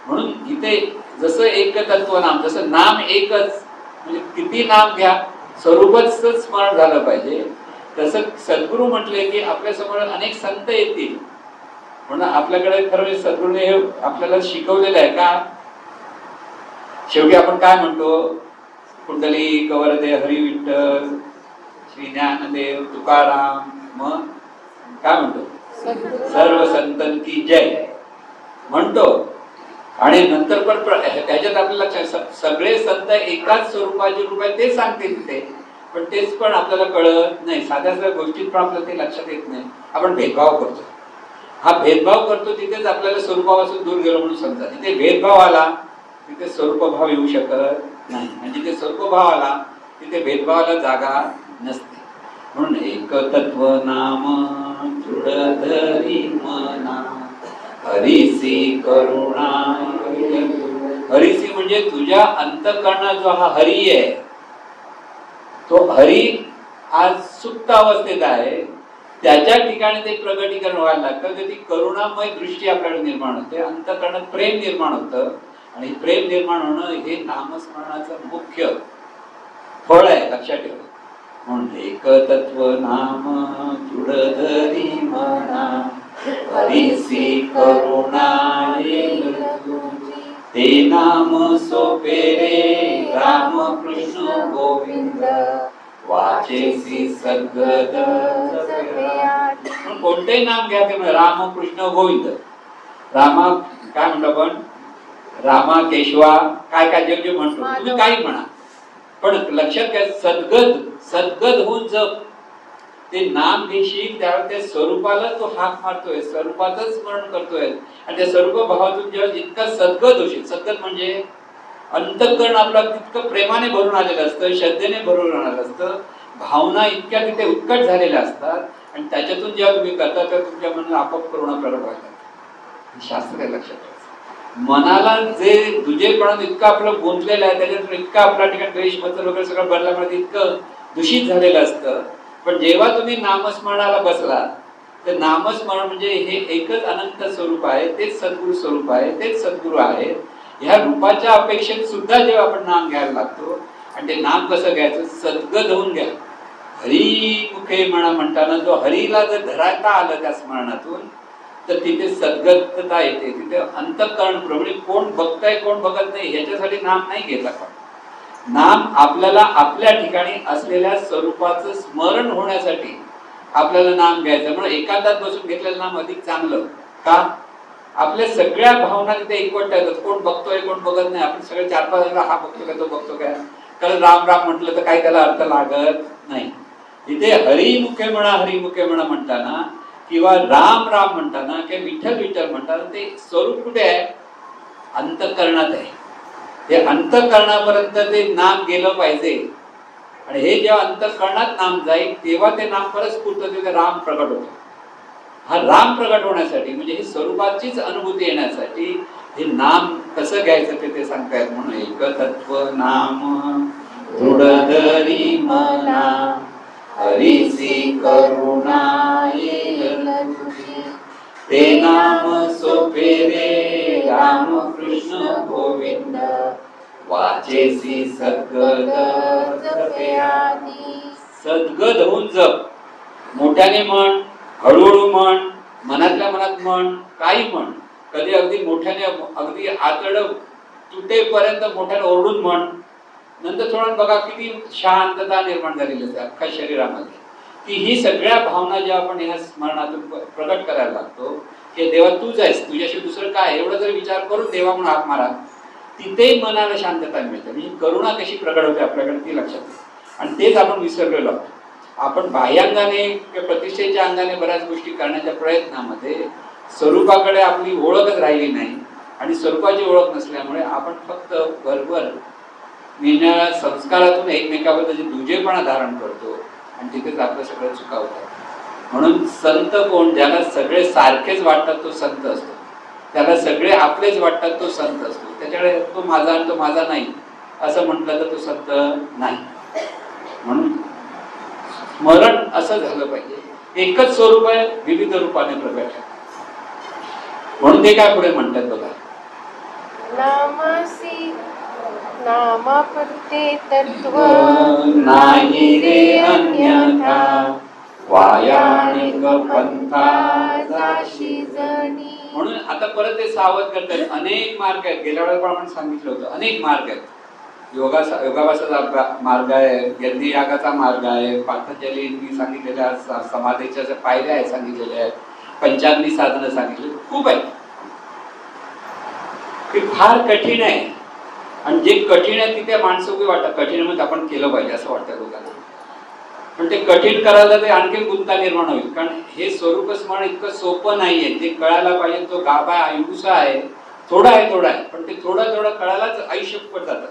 म्हणून इथे जसं एकतत्व नाम, जसं नाम एकच म्हणजे किती नाम घ्या स्वरूपच स्मरण झालं पाहिजे, तसं सद्गुरू म्हटले की आपल्या समोर अनेक संत येतील. म्हणून आपल्याकडे खरं सद्गुरूने हे आपल्याला शिकवलेलं आहे का. शेवटी आपण काय म्हणतो, कुंडली कवरदे हरी विठ्ठल, श्री ज्ञानदेव तुकाराम, मग काय म्हणतो, सर्व संतन की जय म्हणतो. आणि नंतर पण ह्याच्यात आपल्याला लक्षात सगळे संत एकाच स्वरूपाचे रूप आहे ते सांगते तिथे, पण तेच पण आपल्याला कळत नाही. साध्या साध्या गोष्टीत पण आपल्याला ते लक्षात येत नाही. आपण भेदभाव करतो, हा भेदभाव करतो, तिथेच आपल्याला स्वरूपापासून दूर गेलो म्हणून समजा. जिथे भेदभाव आला तिथे स्वरूपभाव येऊ शकत नाही, आणि जिथे स्वरूपभाव आला तिथे भेदभावाला जागा नसते. म्हणून एकतत्व नाम दृढ धरी मना, हरिसी करुणा. हरिसी म्हणजे तुझ्या अंतःकरणात जो हा हरी आहे, तो हरी आज सुप्त अवस्थेत आहे, त्याच्या ठिकाणी ते प्रगटीकरण व्हायला लागतं. ती करुणामय दृष्टी आपल्याकडे निर्माण होते, अंतःकरणात प्रेम निर्माण होतं. आणि प्रेम निर्माण होणं हे नामस्मरणाचं मुख्य फळ आहे, लक्षात ठेवा. म्हणून एकतत्व नाम दृढ धरी मना, हरिसी करुणा येईल तुझी. ते नाम सोपे रे राम कृष्ण गोविंद, वाचेसी सद्गत. कोणतेही नाम घ्या ते राम कृष्ण गोविंद. रामा काय म्हणतो आपण, रामा केशवा काय काय जे जे म्हणतो, तुम्ही काही म्हणा, पण लक्षात घ्या सद्गत, सद्गत होऊन जप. ते नाम घेशील त्यावेळेस त्या स्वरूपाला तो हाक मारतोय, स्वरूपाचं स्मरण करतोय आणि त्या स्वरूप भावातून जेव्हा जितका सद्गत होशील, सद्गत म्हणजे अंतःकरण आपला तितकं प्रेमाने भरून आलेलं असतं, श्रद्धेने भरून आलेलं असतं, भावना इतक्या तिथे उत्कट झालेल्या असतात आणि त्याच्यातून जेव्हा तुम्ही करता तर तुमच्या मनाला आपोआप करुणा प्रगट व्हायला. शास्त्र काय लक्षात ठेवायचं, मनाला जे दुजेपणात इतकं आपलं गुंतलेलं आहे, त्याच्यातून इतका आपल्या ठिकाणी द्वेष मत्सर वगैरे सगळं भरल्यामुळे इतकं दूषित झालेलं असतं. पण जेव्हा तुम्ही नामस्मरणाला बसला तर नामस्मरण म्हणजे हे एकच अनंत स्वरूप आहे, तेच सद्गुरु स्वरूप आहे, तेच सद्गुरु आहे. ह्या रूपाच्या अपेक्षेत सुद्धा जेव्हा आपण नाम घ्यायला लागतो आणि ते नाम कसं घ्यायचं, सद्गत होऊन घ्या. हरी मुखे म्हणा म्हणताना जो हरीला जर धरायला आलं त्या स्मरणातून तर तिथे सद्गतता येते, तिथे अंतःकरण प्रमाणे कोण बघताय कोण बघत नाही ह्याच्यासाठी नाम नाही घेतला. पण नाम आपल्याला आपल्या ठिकाणी असलेल्या स्वरूपाचं स्मरण होण्यासाठी आपल्याला नाम घ्यायचं. म्हणून एकांतात बसून घेतलेलं नाम अधिक चांगलं. का? आपल्या सगळ्या भावना तिथे एकवट येतात, कोण बघतोय कोण बघत नाही. आपण सगळे 4-5 जण हा बघतो काय तो बघतो काय, कारण राम राम म्हटलं तर काही त्याला अर्थ लागत नाही. इथे हरिमुखे म्हणा म्हणताना किंवा राम राम म्हणताना किंवा विठ्ठल विठ्ठल म्हणताना ते स्वरूप कुठे आहे, अंतःकरणात आहे. हे अंतःकरणापर्यंत ते नाम गेलं पाहिजे आणि हे जेव्हा अंतःकरणात नाम जाईल तेव्हा ते नाम परत स्फुरतं, तिथे राम प्रगट होतो. हा राम प्रगट होण्यासाठी म्हणजे ही स्वरूपाचीच अनुभूती येण्यासाठी हे नाम कसं घ्यायचं ते सांगतायत. म्हणून एक तत्व नाम दृढ धरी मना, हरीची करुणा येईल तुझी, ते नाम सोपे रे राम कृष्ण गोविंद, वाचेसी सद्गत जपे आदी. सद्गत होऊन जप, मोठ्याने म्हण, हळूहळू म्हण, मनातल्या मनात म्हण, काही म्हण. कधी अगदी मोठ्याने अगदी आतड तुटेपर्यंत मोठ्याने ओरडून म्हण. नंतर थोडं बघा किती शांतता निर्माण झालेली असते अख्ख्या शरीरामध्ये. की ही सगळ्या भावना जेव्हा आपण ह्या स्मरणातून प्रकट करायला लागतो की देवा तूच आहेस, तुझ्याशी दुसरं काय, एवढं जर विचार करून देवा म्हणून हाक मारा, तिथे मनाला शांतता मिळते. म्हणजे करुणा कशी प्रकट होते आपल्याकडे ती लक्षात येते. आणि तेच आपण विसरलेलो आहोत. आपण बाह्यांगाने किंवा प्रतिष्ठेच्या अंगाने बऱ्याच गोष्टी करण्याच्या प्रयत्नामध्ये स्वरूपाकडे आपली ओळखच राहिली नाही आणि स्वरूपाची ओळख नसल्यामुळे आपण फक्त वरवर निराळ्या संस्कारातून एकमेकाबद्दल दुजेपणा धारण करतो आणि तिथेच आपलं सगळं चुकावतं. म्हणून संत कोण, ज्याला सगळे सारखेच वाटतात तो संत असतो, त्याला सगळे आपलेच वाटतात तो संत असतो. त्याच्याकडे तो माझा आणि तो माझा नाही असं म्हटलं तर तो संत नाही. म्हणून स्मरण असं झालं पाहिजे, एकच स्वरूप आहे विविध रूपाने प्रगट आहे. म्हणून ते काय पुढे म्हणतात बघा, नामासी नामापुरते तत्व नाही रे अन्यथा, वायाणिक पंथा जाशी जणी. म्हणून आता परत ते सावध करतात. अनेक मार्ग आहेत, गेल्या वेळेला पण आपण सांगितलं होतं, अनेक मार्ग आहेत. योगाभ्यासाचा मार्ग आहे, यज्ञ यागाचा मार्ग आहे, पातंजलींनी सांगितलेल्या समाधीच्या पायऱ्या आहेत सांगितलेल्या आहेत, पंचाग्नी साधनं सांगितली, खूप आहे. ते फार कठीण आहे आणि जे कठीण आहे तिथे माणसं उभी वाटतात, कठीण म्हणजे आपण केलं पाहिजे असं वाटतं लोकांना. पण ते कठीण करायला ते आणखी गुंता निर्माण होईल. कारण हे स्वरूप स्मरण इतकं सोपं नाहीये. ते कळायला पाहिजे, तो गाभा आयुषा आहे, थोडा आहे, पण ते थोडं कळायलाच आयुष्य फुकट जातं.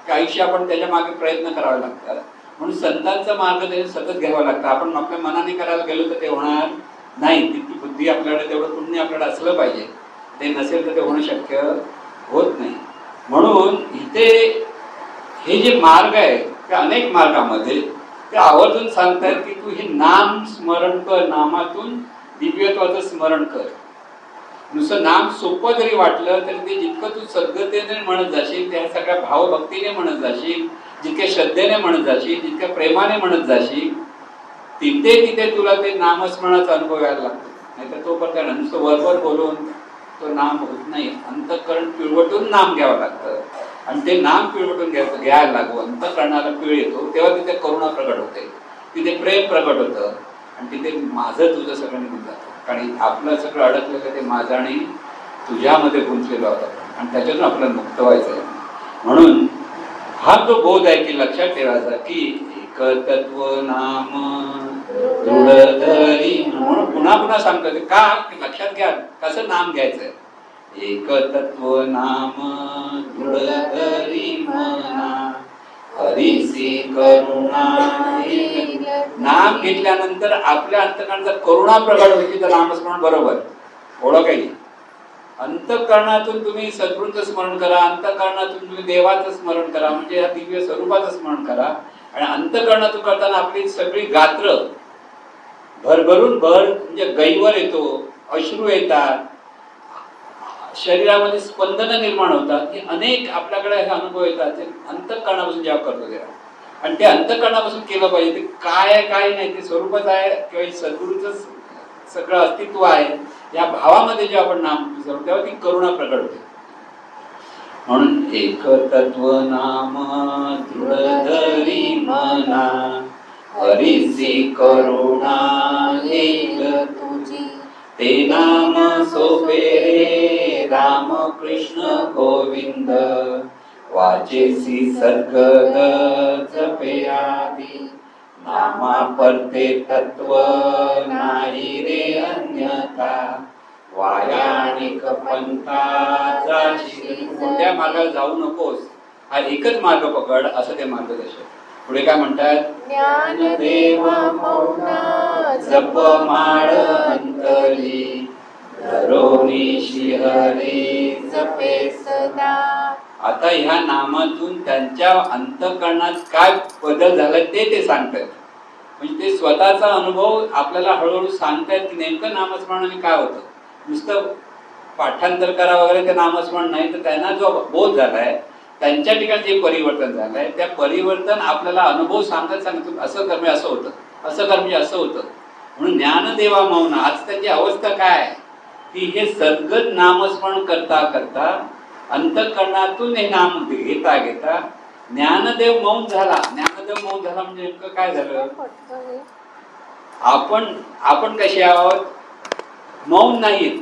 की आयुष्य आपण त्याच्या मागे प्रयत्न करावे लागतात. म्हणून संतांचं मार्गदर्शन सतत घ्यावं लागतं. आपण आपल्या मनाने करायला गेलो तर ते होणार नाही. तितकी बुद्धी आपल्याकडे, तेवढं पुण्य आपल्याकडे असलं पाहिजे. ते नसेल तर ते होणं शक्य होत नाही. म्हणून इथे हे जे मार्ग आहे त्या अनेक मार्गामध्ये ते आवर्जून सांगतात की तू हे नाम स्मरण कर, नामातून दिव्यत्वाचं स्मरण कर. नुसतं नाम सोपं जरी वाटलं तरी ते जितकं तू सद्गतेने म्हणत जाशील, त्या सगळ्या भावभक्तीने म्हणत जाशील, जितक्या श्रद्धेने म्हणत जाशील, जितक्या प्रेमाने म्हणत जाशील, तिथे तुला ते नामस्मरणाचा अनुभव यायला लागतो. नाहीतर तोपर्यंत नुसतं वरवर बोलून तो नाम होत नाही. अंतःकरण पिळवटून नाम घ्यावं लागतं आणि ते नाम पिळवटून घ्यायला लागू, अंतःकरणाला पिळ येतो, तेव्हा तिथे करुणा प्रगट होते, तिथे प्रेम प्रगट होतं आणि तिथे माझं तुझं सगळं निघून जातं. कारण आपलं सगळं अडकलेलं ते माझं आणि तुझ्यामध्ये गुंतलेलं होतं आणि त्याच्यातून आपल्याला मुक्त व्हायचं आहे. म्हणून हा जो बोध आहे की लक्षात ठेवायचा की एक तत्व नाम दृढ धरी म्हणून पुन्हा पुन्हा सांगतो ते का लक्षात घ्या कसं नाम घ्यायचंय. एक तत्व नाम दृढ धरी मना हरीसी करुणा. नाम घेतल्यानंतर आपल्या अंतकरणात करुणा प्रगट होती तर नामस्मरण बरोबर ओळख आहे. अंतकरणातून तुम्ही सद्गुरूंचं स्मरण करा, अंतकरणातून तुम्ही देवाचं स्मरण करा म्हणजे या दिव्य स्वरूपाचं स्मरण करा. आणि अंतकरणातून करताना आपली सगळी गात्र भरभरून भर म्हणजे गैवर येतो, अश्रू येतात, शरीरामध्ये स्पंदन निर्माण होतात. हे अनेक आपल्याकडे हे अनुभव येतात ते अंतकरणापासून जेव्हा करतो तेव्हा. आणि ते अंतकरणापासून केलं पाहिजे. ते काय आहे काय नाही ते स्वरूपच आहे किंवा सद्गुरूचं सगळं अस्तित्व आहे या भावामध्ये जेव्हा आपण नाम विसरतो तेव्हा ती करुणा प्रगट होते. म्हणून एक तत्व नाम दृढ धरी मना हरीसी करुणा येईल तुझी. ते नाम सोपे रे राम कृष्ण गोविंद वाचेसी सद्गद जपे आदी. नामा परते तत्व नाही रे अन्यथा वायाणिक पंथा जाशी. कोणत्या मार्गाला जाऊ नकोस हा एकच मार्ग पकड असं ते मार्गदर्शन. पुढे काय म्हणतात. ज्ञानदेव मौना जप माळ अंतरी धरोनी श्रीहरी जपे सदा. आता ह्या नामातून त्यांच्या अंतकरणात काय बदल झाला ते सांगतात. म्हणजे ते स्वतःचा अनुभव आपल्याला हळूहळू सांगतायत की नेमकं नामस्मरणाने काय होतं. नुसतं पाठांतर करा वगैरे ते नामस्मरण नाही तर त्यांना जो बोध झालाय त्यांच्या ठिकाणी जे परिवर्तन झालंय त्या परिवर्तन आपल्याला अनुभव सांगतो. असं कर्म असं होतं, असं कर्म असं होतं. म्हणून ज्ञानदेवा मौन आज त्याची अवस्था काय की हे सद्गत नामस्मरण करता करता अंतकरणातून हे नाम घेता घेता ज्ञानदेव मौन झाला. ज्ञानदेव मौन झाला म्हणजे नेमकं काय झालं. आपण कसे आहोत मौन नाहीत.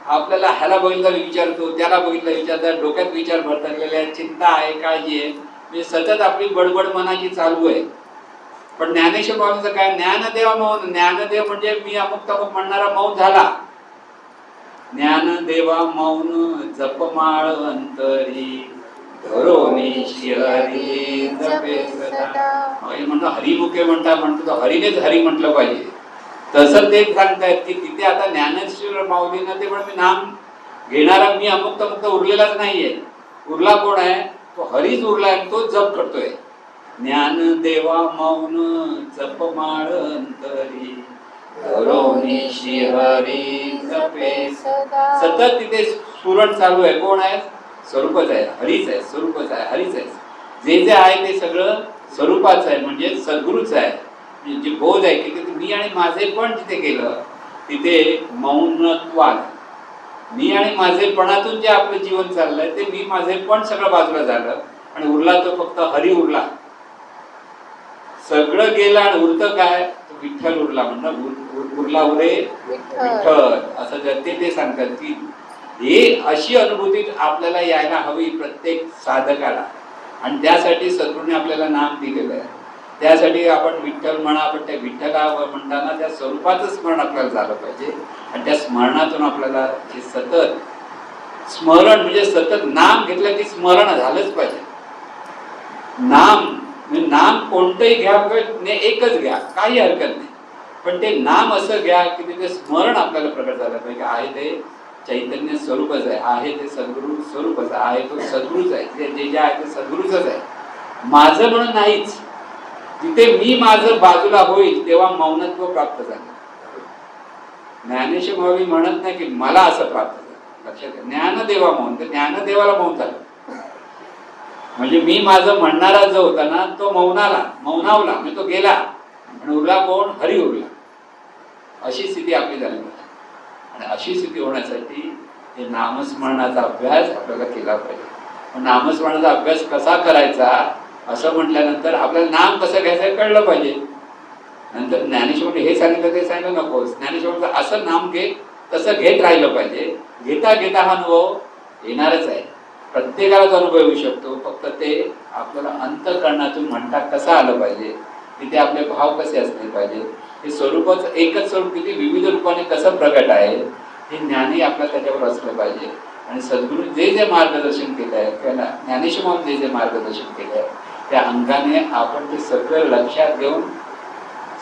आपल्याला ह्याला बघितलं विचारतो, त्याला बघितलं विचारतात, डोक्यात विचार भरतलेले आहेत, चिंता आहे, काळजी आहे, म्हणजे सतत आपली बडबड मनाची चालू आहे. पण ज्ञानेश्वर बाबांचं काय ज्ञानदेवा मौन. ज्ञानदेव म्हणजे मी अमुक तमुक म्हणणारा मौन झाला. ज्ञानदेवा मौन जपमाळ अंतरी धरोनी श्रीहरी जपे सदा. म्हणतो हरिमुखे म्हणतो तो हरीनेच हरी म्हटलं पाहिजे. तसं ते सांगतायत की तिथे आता ज्ञानेश्वर माऊलीनं ते पण मी नाम घेणारा मी अमुक तमुक उरलेलाच नाहीये. उरला कोण आहे तो हरीच उरलाय, तो जप करतोय. ज्ञानदेवा मौन जपमाळ अंतरी धरोनी श्रीहरी जपे सदा. सतत तिथे स्फुरण चालू आहे. कोण आहे स्वरूपच आहे, हरीच आहे, स्वरूपच आहे, हरीच आहे. जे आहे ते सगळं स्वरूपाचं आहे म्हणजे सद्गुरूच आहे. जे बोध आहे की मी आणि माझे पण जिथे गेलं तिथे मौनत्व आलं. मी आणि माझेपणातून जे आपलं जीवन चाललंय ते मी माझे पण सगळं बाजूला झालं आणि उरला तो फक्त हरी उरला. सगळं गेलं आणि उरतं काय विठ्ठल उरला. म्हणणं उरला उरे विठ्ठल असं ते सांगतात की हे अशी अनुभूती आपल्याला यायला हवी प्रत्येक साधकाला. आणि त्यासाठी सद्गुरूने आपल्याला नाम दिलेलं आहे. त्यासाठी आपण विठ्ठल म्हणा, आपण त्या विठ्ठला म्हणताना त्या स्वरूपाचं स्मरण आपल्याला झालं पाहिजे. आणि त्या स्मरणातून आपल्याला जे सतत स्मरण म्हणजे सतत नाम घेतलं की स्मरण झालंच पाहिजे. नाम कोणतंही घ्या एकच घ्या काही हरकत नाही, पण ते नाम असं घ्या की तिथे स्मरण आपल्याला प्रकट झालं पाहिजे. आहे ते चैतन्य स्वरूपच आहे ते सद्गुरू स्वरूपच आहे, तो सद्गुरूच आहे. जे आहे ते सद्गुरूच आहे. माझं म्हणून नाहीच. जिथे मी माझं बाजूला होईल तेव्हा मौनत्व प्राप्त झालं. ज्ञानेश्वर माऊली म्हणत नाही की मला असं प्राप्त झालं. लक्षात घ्या ज्ञानदेवा मौन, तर ज्ञानदेवाला मौन झालं. म्हणजे मी माझं म्हणणारा जो होता ना तो मौनावला म्हणजे तो गेला आणि उरला कोण हरी उरला. अशी स्थिती आपली झाली पाहिजे. आणि अशी स्थिती होण्यासाठी हे नामस्मरणाचा अभ्यास आपल्याला केला पाहिजे. पण नामस्मरणाचा अभ्यास कसा करायचा असं म्हटल्यानंतर आपल्याला नाम कसं घ्यायचं कळलं पाहिजे. नंतर ज्ञानेश्वर हे सांगितलं ते सांगितलं नकोस. ज्ञानेश्वरचं असं नाम घे तसं घेत राहिलं पाहिजे. घेता घेता हा अनुभव येणारच आहे. प्रत्येकालाच अनुभव येऊ शकतो. फक्त ते आपल्याला अंतकरणातून म्हणता कसं आलं पाहिजे, तिथे आपले भाव कसे असले पाहिजे हे स्वरूपाचं एकच स्वरूप किती विविध रूपाने कसं प्रगट आहे हे ज्ञानी आपल्याला त्याच्यावर असलं पाहिजे. आणि सद्गुरू जे जे मार्गदर्शन केलं आहे किंवा ज्ञानेश्वर जे जे मार्गदर्शन केलं आहे त्या अंगाने आपण ते सगळं लक्षात घेऊन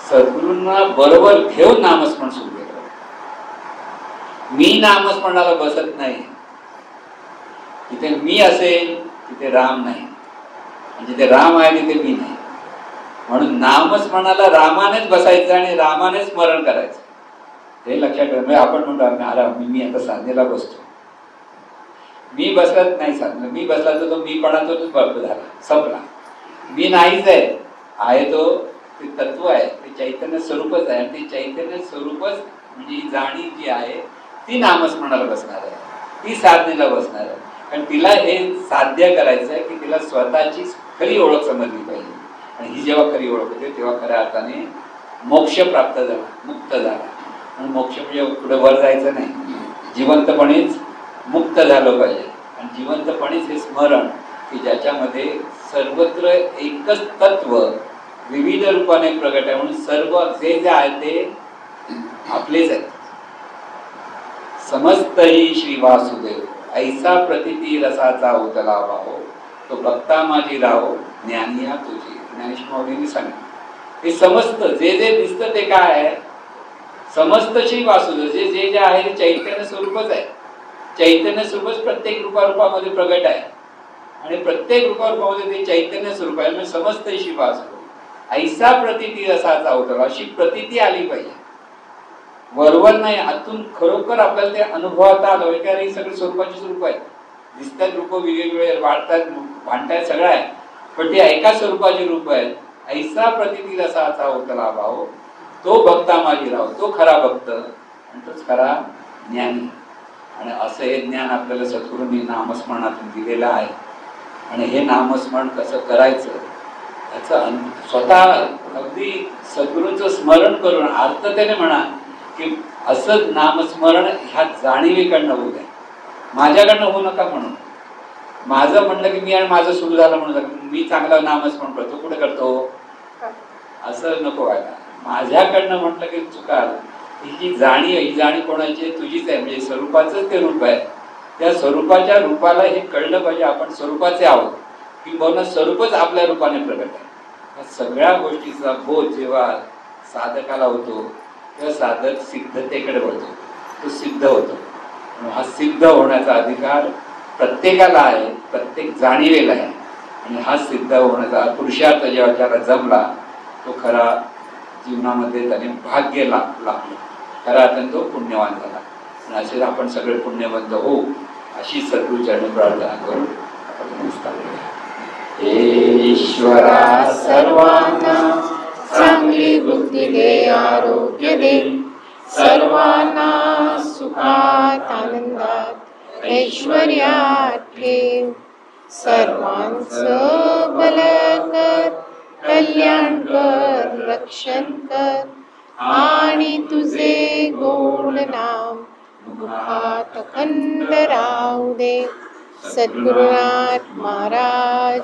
सद्गुरूंना बरोबर घेऊन नामस्मरण सुरू केलं. मी नामस्मरणाला बसत नाही. तिथे मी असेल तिथे राम नाही, म्हणजे ते राम आहे तिथे मी नाही. म्हणून नामस्मरणाला रामानेच बसायचं आणि रामानेच स्मरण करायचं हे लक्षात ठेवा. म्हणजे आपण म्हणतो मी आता साधनेला बसतो, मी बसलाच नाही साधना, मी बसला तर तो मी पणातूनच बल्ब झाला, संपला. मी नाहीच आहे तो ते तत्व आहे, ते चैतन्य स्वरूपच आहे. आणि ते चैतन्य स्वरूपच म्हणजे ही जाणीव जी आहे ती नामस्मरणाला बसणार आहे, ती साधनेला बसणार आहे. कारण तिला हे साध्य करायचं आहे की तिला स्वतःची खरी ओळख समजली पाहिजे. आणि ही जेव्हा खरी ओळख होते तेव्हा खऱ्या अर्थाने मोक्ष प्राप्त झाला, मुक्त झाला. आणि मोक्ष म्हणजे पुढे वर जायचं नाही, जिवंतपणेच मुक्त झालं पाहिजे. आणि जिवंतपणेच हे स्मरण की ज्याच्यामध्ये सर्वत्र एकच तत्व विविध रूपाने प्रगट आहे. म्हणून सर्व जे जे आहे ते आपलेच आहेत. समस्तही श्री वासुदेव ऐसा प्रतिती रसाचा उतला वाहो, तो भक्ता माझी राहो ज्ञानिया तुझी. ज्ञानेश्वर माऊलींनी सांगितलं हे समस्त जे जे दिसतं ते काय आहे, समस्त श्री वासुदेव जे जे जे आहे ते चैतन्य स्वरूपच आहे. चैतन्य स्वरूपच प्रत्येक रूपामध्ये प्रगट आहे आणि प्रत्येक रूपामध्ये ते चैतन्य स्वरूप आहे. म्हणजे समस्त श्री वासुदेव ऐसा प्रतिती रसाचा उतला, अशी प्रतिती आली पाहिजे, वरवर नाही, आतून खरोखर आपल्याला ते अनुभवात आलं. कारण ही सगळी स्वरूपाची स्वरूप आहेत, दिसतात रूप वेगवेगळे, वाढतात भांडतात सगळं आहे, पण ते एका स्वरूपाची रूप आहेत. ऐसा प्रतिती रसाचा उतला भाव, तो भक्ता माझी राव, तो खरा भक्त आणि तोच खरा ज्ञानी. आणि असं हे ज्ञान आपल्याला सद्गुरूंनी नामस्मरणातून दिलेलं आहे. आणि हे नामस्मरण कसं करायचं याचं स्वतः अगदी सद्गुरूंचं स्मरण करून आर्ततेने म्हणा की असं नामस्मरण ह्या जाणीवेकडनं होऊ द्या, माझ्याकडनं होऊ नका. म्हणून माझं म्हणलं की मी आणि माझं सुरू झालं म्हणून मी चांगलं नामस्मरण करतो, कुठे करतो असं नको व्हायला. माझ्याकडनं म्हटलं की चुकाल. ही जाणीव कोणाची तुझीच आहे, म्हणजे स्वरूपाचंच ते रूप आहे. त्या स्वरूपाच्या रूपाला हे कळलं पाहिजे आपण स्वरूपाचे आहोत, किंवा स्वरूपच आपल्या रूपाने प्रगट आहे. या सगळ्या गोष्टीचा बोध जेव्हा साधकाला होतो तेव्हा साधक सिद्धतेकडे वळतो, तो सिद्ध होतो. हा सिद्ध होण्याचा अधिकार प्रत्येकाला आहे, प्रत्येक जाणीवेला आहे. आणि हा सिद्ध होण्याचा पुरुषार्थ जेव्हा त्याला जमला तो खरा जीवनामध्ये त्याने भाग्य लागलं, खरा अत्यंत तो पुण्यवान झाला. आणि असे आपण सगळे पुण्यवंत होऊ अशी सद्गुरूचरणी प्रार्थना करून ईश्वरा सर्वांना चांगली बुद्धी दे, आरोग्य दे, सर्वांना सुखात आनंदात ऐश्वर्यात ठेव, सर्वांचं भलं कर, कल्याण कर, रक्षण कर, आणि तुझे गुण नाम मुखात अखंड राहू दे. सद्गुरुनाथ महाराज